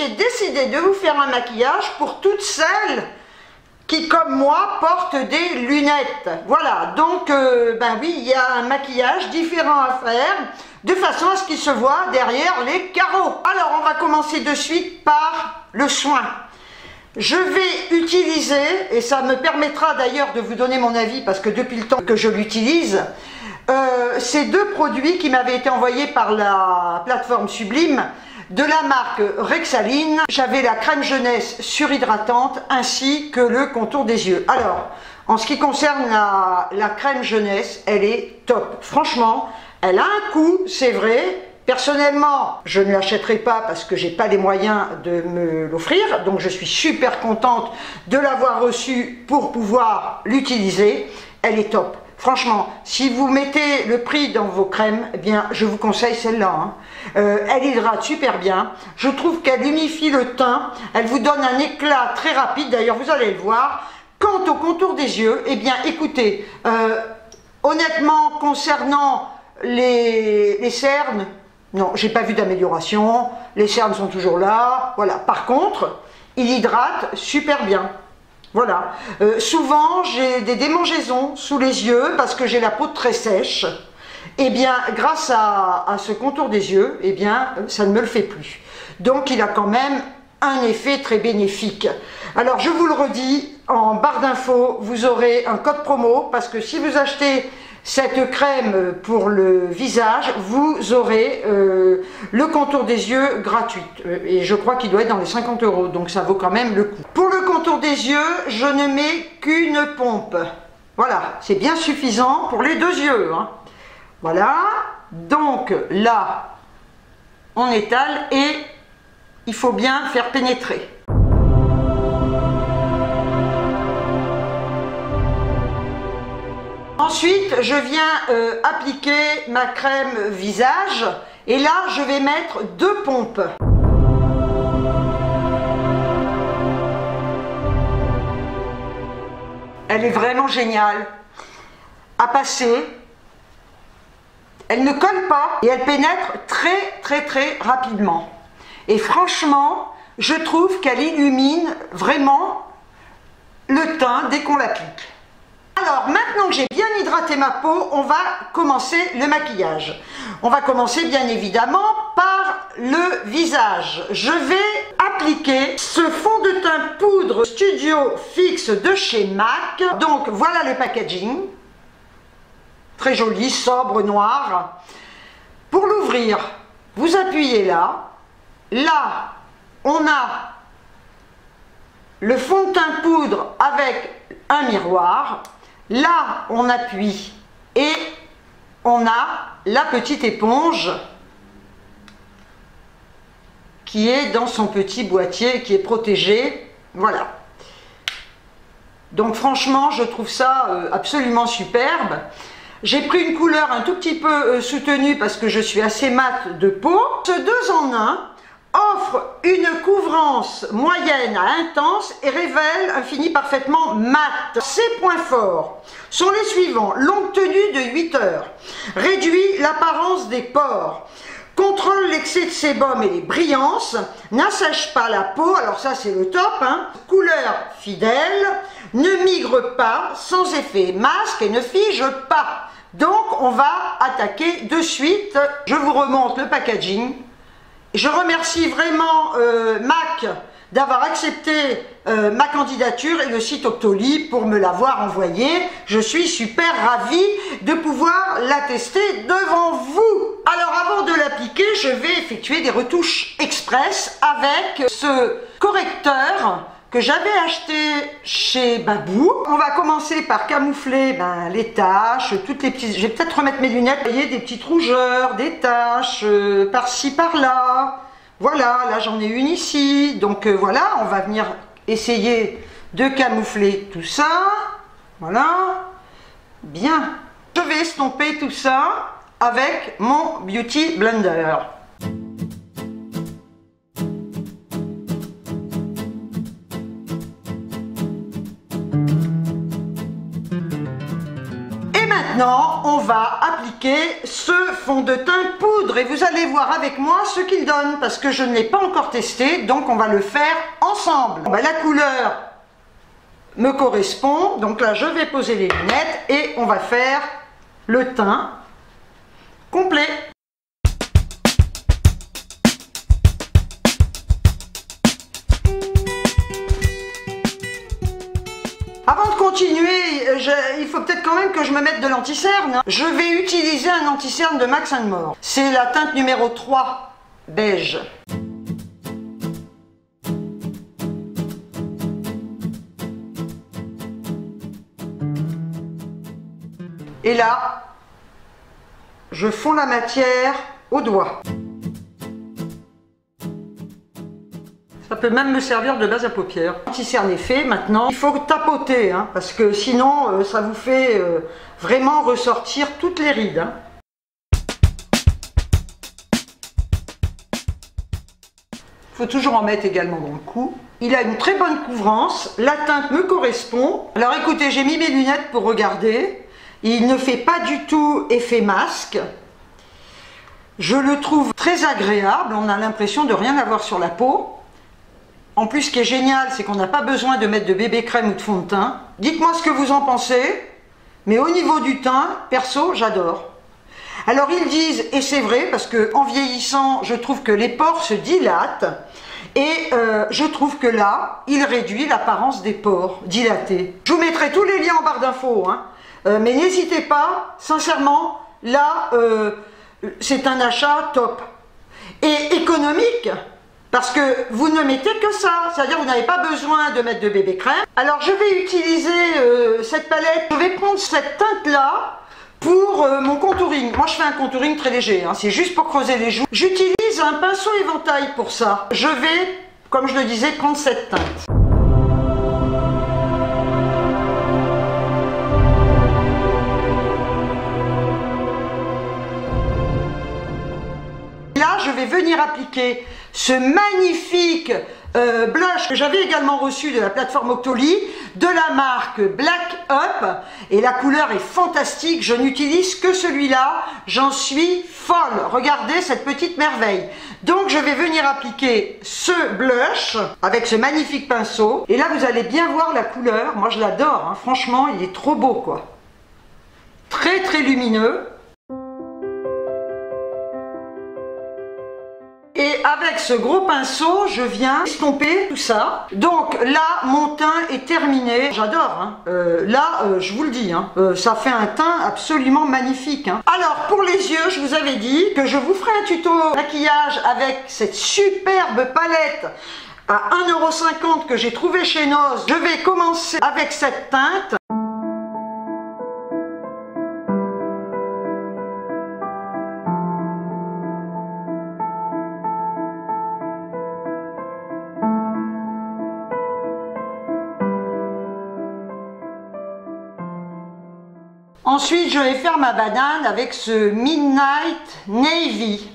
j'ai décidé de vous faire un maquillage pour toutes celles qui, comme moi, portent des lunettes. Voilà, donc, ben oui, il y a un maquillage différent à faire, de façon à ce qu'il se voit derrière les carreaux. Alors, on va commencer de suite par le soin. Je vais utiliser, et ça me permettra d'ailleurs de vous donner mon avis, parce que depuis le temps que je l'utilise, ces deux produits qui m'avaient été envoyés par la plateforme Sublime, de la marque Rexaline. J'avais la crème jeunesse surhydratante ainsi que le contour des yeux. Alors, en ce qui concerne la crème jeunesse, elle est top. Franchement, elle a un coût, c'est vrai. Personnellement, je ne l'achèterai pas parce que j'ai pas les moyens de me l'offrir. Donc, je suis super contente de l'avoir reçue pour pouvoir l'utiliser. Elle est top. Franchement, si vous mettez le prix dans vos crèmes, eh bien, je vous conseille celle-là. Hein. Elle hydrate super bien. Je trouve qu'elle unifie le teint. Elle vous donne un éclat très rapide. D'ailleurs, vous allez le voir. Quant au contour des yeux, eh bien, écoutez, honnêtement, concernant les cernes, non, j'ai pas vu d'amélioration. Les cernes sont toujours là. Voilà. Par contre, il hydrate super bien. Voilà, souvent j'ai des démangeaisons sous les yeux parce que j'ai la peau très sèche. Et bien grâce à ce contour des yeux, eh bien ça ne me le fait plus. Donc il a quand même un effet très bénéfique. Alors je vous le redis, en barre d'infos, vous aurez un code promo parce que si vous achetez cette crème pour le visage, vous aurez le contour des yeux gratuit. Et je crois qu'il doit être dans les 50 €, donc ça vaut quand même le coup. Pour le contour des yeux, je ne mets qu'une pompe. Voilà, c'est bien suffisant pour les deux yeux. Hein. Voilà, donc là, on étale et il faut bien faire pénétrer. Ensuite, je viens appliquer ma crème visage et là, je vais mettre 2 pompes. Elle est vraiment géniale à passer. Elle ne colle pas et elle pénètre très rapidement. Et franchement, je trouve qu'elle illumine vraiment le teint dès qu'on l'applique. Alors, maintenant que j'ai bien hydraté ma peau, on va commencer le maquillage. On va commencer bien évidemment par le visage. Je vais appliquer ce fond de teint poudre Studio Fix de chez MAC. Donc, voilà le packaging. Très joli, sobre, noir. Pour l'ouvrir, vous appuyez là. Là, on a le fond de teint poudre avec un miroir. Là, on appuie et on a la petite éponge qui est dans son petit boîtier, qui est protégé. Voilà. Donc franchement, je trouve ça absolument superbe. J'ai pris une couleur un tout petit peu soutenue parce que je suis assez mate de peau. Ce 2 en 1 offre une couvrance moyenne à intense et révèle un fini parfaitement mat. Ses points forts sont les suivants: longue tenue de 8 heures, réduit l'apparence des pores, contrôle l'excès de sébum et les brillances, n'assèche pas la peau, alors ça c'est le top, hein. Couleur fidèle, ne migre pas, sans effet masque et ne fige pas. Donc on va attaquer de suite. Je vous remonte le packaging. Je remercie vraiment MAC d'avoir accepté ma candidature et le site Octoly pour me l'avoir envoyé. Je suis super ravie de pouvoir la tester devant vous. Alors avant de l'appliquer, je vais effectuer des retouches express avec ce correcteur que j'avais acheté chez Babou. On va commencer par camoufler les taches, toutes les petites... Je vais peut-être remettre mes lunettes. Vous voyez, des petites rougeurs, des taches, par-ci, par-là. Voilà, là j'en ai une ici. Donc voilà, on va venir essayer de camoufler tout ça. Voilà. Bien. Je vais estomper tout ça avec mon Beauty Blender. maintenant, on va appliquer ce fond de teint poudre et vous allez voir avec moi ce qu'il donne parce que je ne l'ai pas encore testé, donc on va le faire ensemble. Bon, ben, la couleur me correspond, donc là je vais poser les lunettes et on va faire le teint complet. Avant de continuer, il faut peut-être quand même que je me mette de l'anti-cerne. Je vais utiliser un anti-cerne de Max & More. C'est la teinte numéro 3, beige. Et là, je fonds la matière au doigt. Ça peut même me servir de base à paupières. L'anti-cerne est fait, maintenant il faut tapoter, hein, parce que sinon ça vous fait vraiment ressortir toutes les rides. Hein. Il faut toujours en mettre également dans le cou. Il a une très bonne couvrance, la teinte me correspond. Alors écoutez, j'ai mis mes lunettes pour regarder. Il ne fait pas du tout effet masque. Je le trouve très agréable, on a l'impression de rien avoir sur la peau. En plus, ce qui est génial, c'est qu'on n'a pas besoin de mettre de bébé crème ou de fond de teint. Dites-moi ce que vous en pensez, mais au niveau du teint, perso, j'adore. Alors ils disent, et c'est vrai, parce qu'en vieillissant, je trouve que les pores se dilatent, et je trouve que là, il réduit l'apparence des pores dilatés. Je vous mettrai tous les liens en barre d'infos, hein. Mais n'hésitez pas, sincèrement, là, c'est un achat top. Et économique. Parce que vous ne mettez que ça, c'est-à-dire vous n'avez pas besoin de mettre de bébé crème. Alors je vais utiliser cette palette, je vais prendre cette teinte-là pour mon contouring. Moi je fais un contouring très léger, hein, c'est juste pour creuser les joues. J'utilise un pinceau éventail pour ça. Je vais, comme je le disais, prendre cette teinte. Là, je vais venir appliquer ce magnifique blush que j'avais également reçu de la plateforme Octoly, de la marque Black Up, et la couleur est fantastique. Je n'utilise que celui-là, j'en suis folle. Regardez cette petite merveille. Donc je vais venir appliquer ce blush avec ce magnifique pinceau, et là vous allez bien voir la couleur. Moi je l'adore, hein. Franchement il est trop beau quoi. Très très lumineux. Et avec ce gros pinceau, je viens estomper tout ça. Donc là, mon teint est terminé. J'adore. Hein. Je vous le dis, hein, ça fait un teint absolument magnifique. Hein. Alors, pour les yeux, je vous avais dit que je vous ferai un tuto maquillage avec cette superbe palette à 1,50 € que j'ai trouvé chez Noz. Je vais commencer avec cette teinte. Ensuite, je vais faire ma banane avec ce Midnight Navy.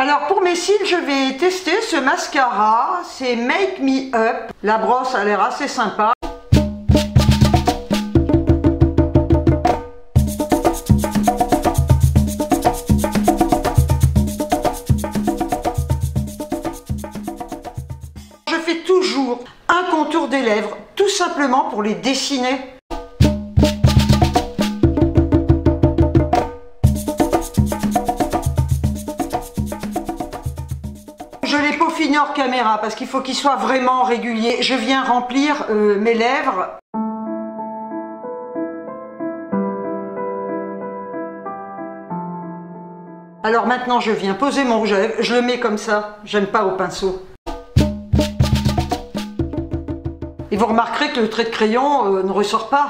Alors pour mes cils, je vais tester ce mascara, c'est Make Me Up. La brosse a l'air assez sympa. Je fais toujours un contour des lèvres, tout simplement pour les dessiner. Je les peaufine hors caméra parce qu'il faut qu'ils soient vraiment réguliers. Je viens remplir mes lèvres. Alors maintenant je viens poser mon rouge à lèvres. Je le mets comme ça, j'aime pas au pinceau. Et vous remarquerez que le trait de crayon ne ressort pas.